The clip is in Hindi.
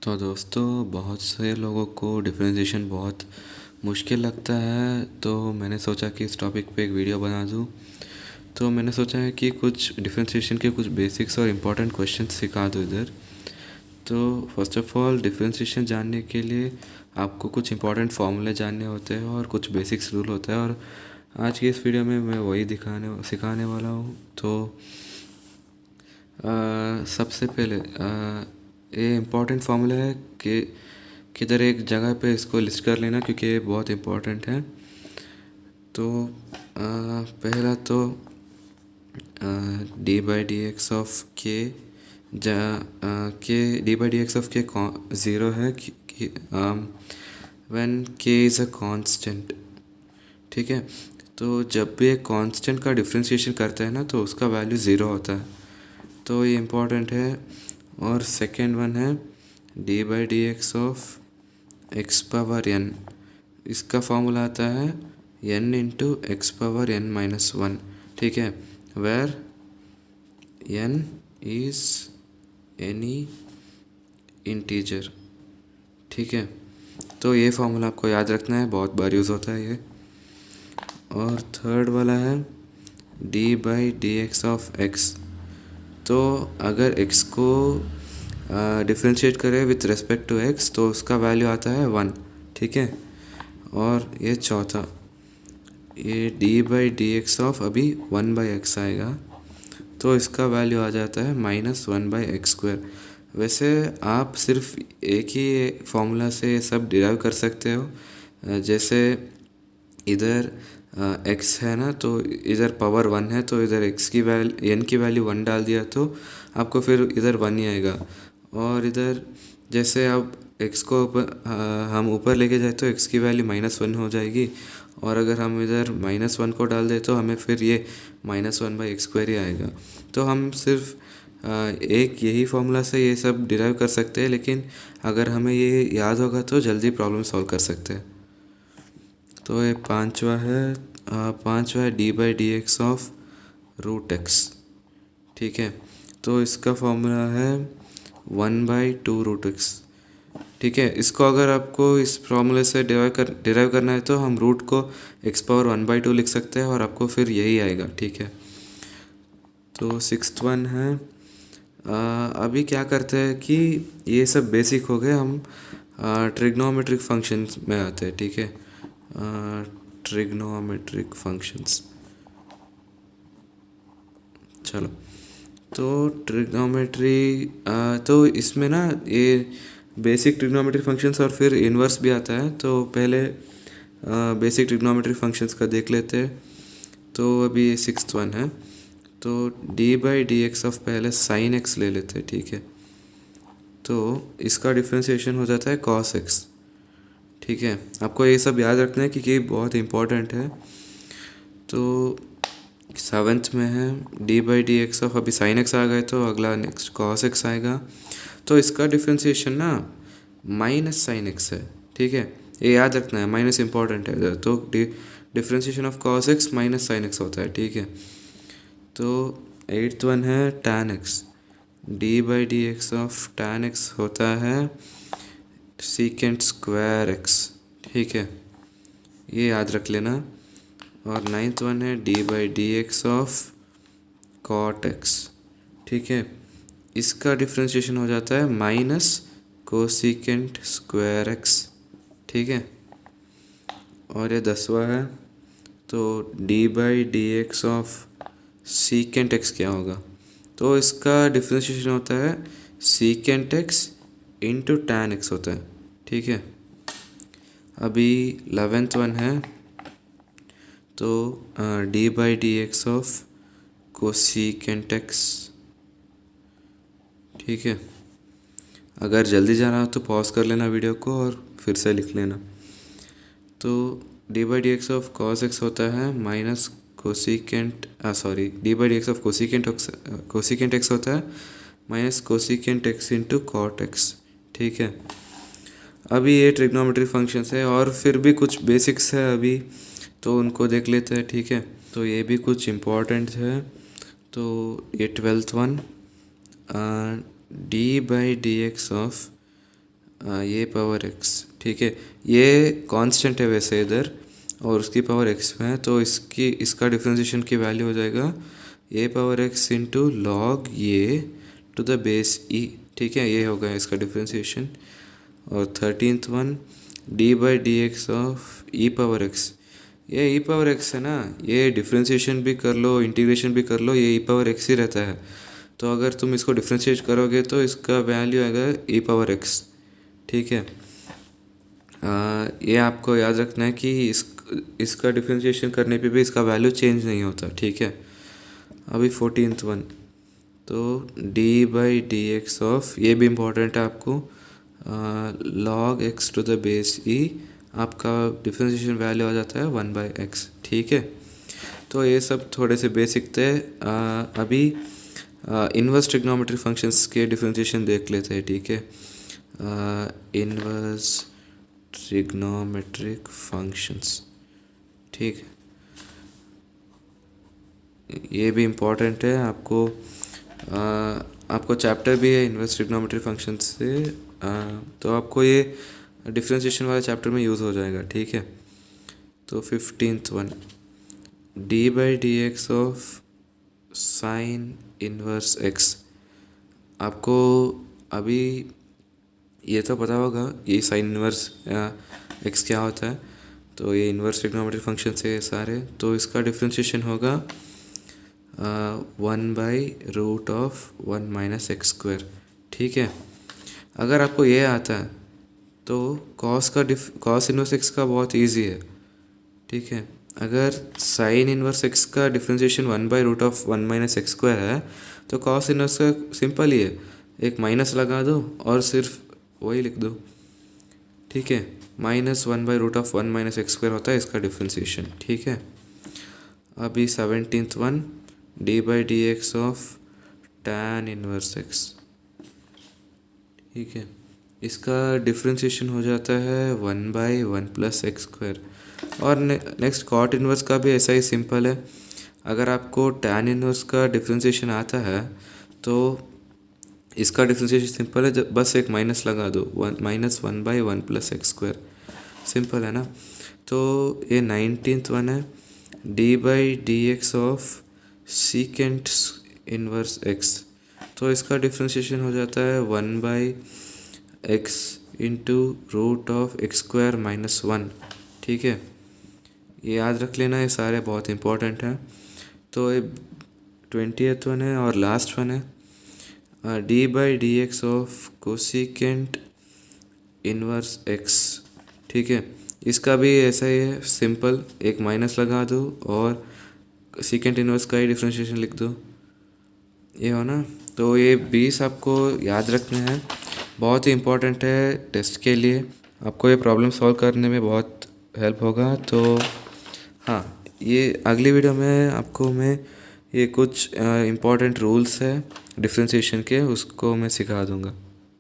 तो दोस्तों, बहुत से लोगों को डिफरेंशिएशन बहुत मुश्किल लगता है। तो मैंने सोचा कि इस टॉपिक पे एक वीडियो बना दूँ। तो मैंने सोचा है कि कुछ डिफरेंशिएशन के कुछ बेसिक्स और इम्पोर्टेंट क्वेश्चन सिखा दूँ इधर। तो फर्स्ट ऑफ ऑल, डिफरेंशिएशन जानने के लिए आपको कुछ इंपॉर्टेंट फार्मूले जानने होते हैं और कुछ बेसिक्स रूल होता है, और आज की इस वीडियो में मैं वही सिखाने वाला हूँ। तो सबसे पहले ये इम्पोर्टेंट फार्मूला है कि किधर एक जगह पे इसको लिस्ट कर लेना, क्योंकि ये बहुत इम्पोर्टेंट है। तो पहला तो d by d x of के के D by d x of के ज़ीरो है व्हेन के इज़ अ कांस्टेंट। ठीक है। तो जब भी एक कांस्टेंट का डिफरेंशिएशन करते हैं ना, तो उसका वैल्यू ज़ीरो होता है। तो ये इम्पोर्टेंट है। और सेकेंड वन है d by d x of x power n. इसका फॉर्मूला आता है n into x power n minus one. ठीक है। Where n is any integer. ठीक है। तो ये फॉर्मूला आपको याद रखना है, बहुत बार यूज़ होता है ये। और थर्ड वाला है d by d x of x. तो अगर x को डिफ्रेंशिएट करें विथ रिस्पेक्ट टू x, तो उसका वैल्यू आता है वन। ठीक है। और ये चौथा, ये D by d x of अभी वन बाई एक्स आएगा, तो इसका वैल्यू आ जाता है minus one by x square. वैसे आप सिर्फ एक ही फॉर्मूला से ये सब डिराइव कर सकते हो। जैसे इधर x है ना, तो इधर पावर वन है, तो इधर x की वैल्यू n की वैल्यू वन डाल दिया तो आपको फिर इधर वन ही आएगा। और इधर जैसे अब x को हम ऊपर लेके जाए तो x की वैल्यू माइनस वन हो जाएगी, और अगर हम इधर माइनस वन को डाल दें तो हमें फिर ये minus one by x square ही आएगा। तो हम सिर्फ एक यही फॉर्मूला से ये सब डिराइव कर सकते हैं, लेकिन अगर हमें ये याद होगा तो जल्दी प्रॉब्लम सॉल्व कर सकते हैं। तो ये पांचवा है d by d x of root x. ठीक है। तो इसका फॉर्मूला है one by two root x. ठीक है। इसको अगर आपको इस फॉर्मूले से डिराइव करना है तो हम रूट को x power one by to लिख सकते हैं, और आपको फिर यही आएगा। ठीक है। तो सिक्स्थ वन है अभी क्या करते हैं कि ये सब बेसिक हो गए, हम ट्रिग्नोमेट्रिक फंक्शंस में आते हैं। ठीक है। ट्रिग्नोमेट्रिक फंक्शंस, चलो। तो ट्रिग्नोमेट्री, तो इसमें ना ये बेसिक ट्रिग्नोमेट्री फंक्शंस और फिर इन्वर्स भी आता है। तो पहले बेसिक ट्रिग्नोमेट्री फंक्शंस का देख लेते हैं। तो अभी सिक्स्थ वन है, तो d by d x of पहले साइन एक्स ले लेते हैं। ठीक है। तो इसका डिफ्रेंशिएशन हो जाता है कॉस एक्स। ठीक है। आपको ये सब याद रखना है क्योंकि ये बहुत इंपॉर्टेंट है। तो सेवन्थ में है d by d x of, अभी साइन एक्स आ गए तो अगला नेक्स्ट कॉस एक्स आएगा। तो इसका डिफ्रेंशिएशन ना माइनस साइन एक्स है। ठीक है। ये याद रखना है, माइनस इंपॉर्टेंट है इधर। तो differentiation of cos x minus sine x होता है। ठीक है। तो एट्थ वन है tan x. D by d x of tan x होता है सीकेंट स्क्वायर एक्स। ठीक है। ये याद रख लेना। और नाइन्थ वन है d by d x of cot x. ठीक है। इसका डिफ्रेंशिएशन हो जाता है माइनस कोसिकेंट स्क्वायर एक्स। ठीक है। और ये दसवा है, तो d by d x of secant x क्या होगा? तो इसका डिफ्रेंशिएशन होता है secant x into tan x होता है। ठीक है। अभी 11th वन है, तो d by d x of cosecant x. ठीक है। अगर जल्दी जाना हो तो पॉज कर लेना वीडियो को और फिर से लिख लेना। तो d by d x of cos x होता है minus cosecant d by d x of cosecant x होता है minus cosecant x into cot x. ठीक है। अभी ये ट्रिग्नोमेट्री फंक्शंस है, और फिर भी कुछ बेसिक्स है अभी, तो उनको देख लेते हैं। ठीक है। तो ये भी कुछ इम्पोर्टेंट है। तो ये 12th one D by d x of ये पावर एक्स, ठीक है, ये कांस्टेंट है वैसे इधर और उसकी पावर एक्स में है, तो इसका डिफ्रेंशिएशन की वैल्यू हो जाएगा ए पावर एक्स इंटू लॉग ये टू द बेस ई, ठीक है, ये होगा इसका डिफ्रेंशिएशन। और 13th one D by d x of E power x, ये ई पावर एक्स है ना, ये डिफ्रेंशिएशन भी कर लो इंटीग्रेशन भी कर लो, ये ई पावर एक्स ही रहता है। तो अगर तुम इसको डिफ्रेंशिएट करोगे तो इसका वैल्यू आएगा ई पावर एक्स, ठीक है। ये आपको याद रखना है कि इसका डिफ्रेंशिएशन करने पे भी इसका वैल्यू चेंज नहीं होता, ठीक है। अभी 14th वन, तो d by d x of, ये भी इम्पोर्टेंट है आपको, log x to the base e, आपका डिफ्रेंशिएशन वैल्यू आ जाता है 1/x, ठीक है। तो ये सब थोड़े से बेसिक थे। अभी इन्वर्स ट्रिग्नोमेट्री फंक्शंस के डिफ्रेंशिएशन देख लेते हैं, ठीक है। इन्वर्स ट्रिग्नोमेट्रिक फंक्शंस, ठीक है, ये भी इम्पोर्टेंट है आपको चैप्टर भी है इन्वर्स ट्रिग्नोमेट्री फंक्शंस से, तो आपको ये डिफ्रेंशिएशन वाला चैप्टर में यूज़ हो जाएगा, ठीक है। तो 15th one, D by d x of sine inverse x, आपको अभी ये तो पता होगा ये साइन इन्वर्स एक्स क्या होता है, तो ये इन्वर्स ट्रिग्नोमेट्री फंक्शन से ये सारे, तो इसका डिफ्रेंशिएशन होगा 1/√(1 - x²), ठीक है। अगर आपको ये आता है तो कॉस इन्वर्स एक्स का बहुत इजी है, ठीक है। अगर साइन इन्वर्स एक्स का डिफ्रेंशिएशन 1/√(1 - x² है तो कॉस इन्वर्स का सिंपल ही है, एक माइनस लगा दो और सिर्फ वही लिख दो, ठीक है, -1/√(1 - x² होता है इसका डिफ्रेंशिएशन, ठीक है। अभी 17th one, D by d x of tan inverse x, ठीक है, इसका डिफ्रेंशिएशन हो जाता है 1/1 + x²। और नेक्स्ट कॉट इन्वर्स का भी ऐसा ही सिंपल है, अगर आपको tan इन्वर्स का डिफ्रेंशिएशन आता है तो इसका डिफ्रेंशिएशन सिंपल है, बस एक माइनस लगा दो, -1/1 + x², सिंपल है ना। तो ये 19th वन है, d by d x of secant inverse x, तो इसका डिफ्रेंशिएशन हो जाता है 1/x इंटू (√(x²-1), ठीक है। ये याद रख लेना, ये सारे बहुत इंपॉर्टेंट हैं। तो ये 20th वन है और लास्ट वन है, d by d x of cosecant inverse x, ठीक है, इसका भी ऐसा ही है सिंपल, एक माइनस लगा दो और सीकेंट इन्वर्स का ही डिफ्रेंशिएशन लिख दो, ये हो ना। तो ये 20 आपको याद रखने हैं, बहुत ही इम्पोर्टेंट है टेस्ट के लिए, आपको ये प्रॉब्लम सॉल्व करने में बहुत हेल्प होगा। तो हाँ, ये अगली वीडियो में आपको मैं ये कुछ इम्पोर्टेंट रूल्स है डिफ्रेंशिएशन के, उसको मैं सिखा दूँगा।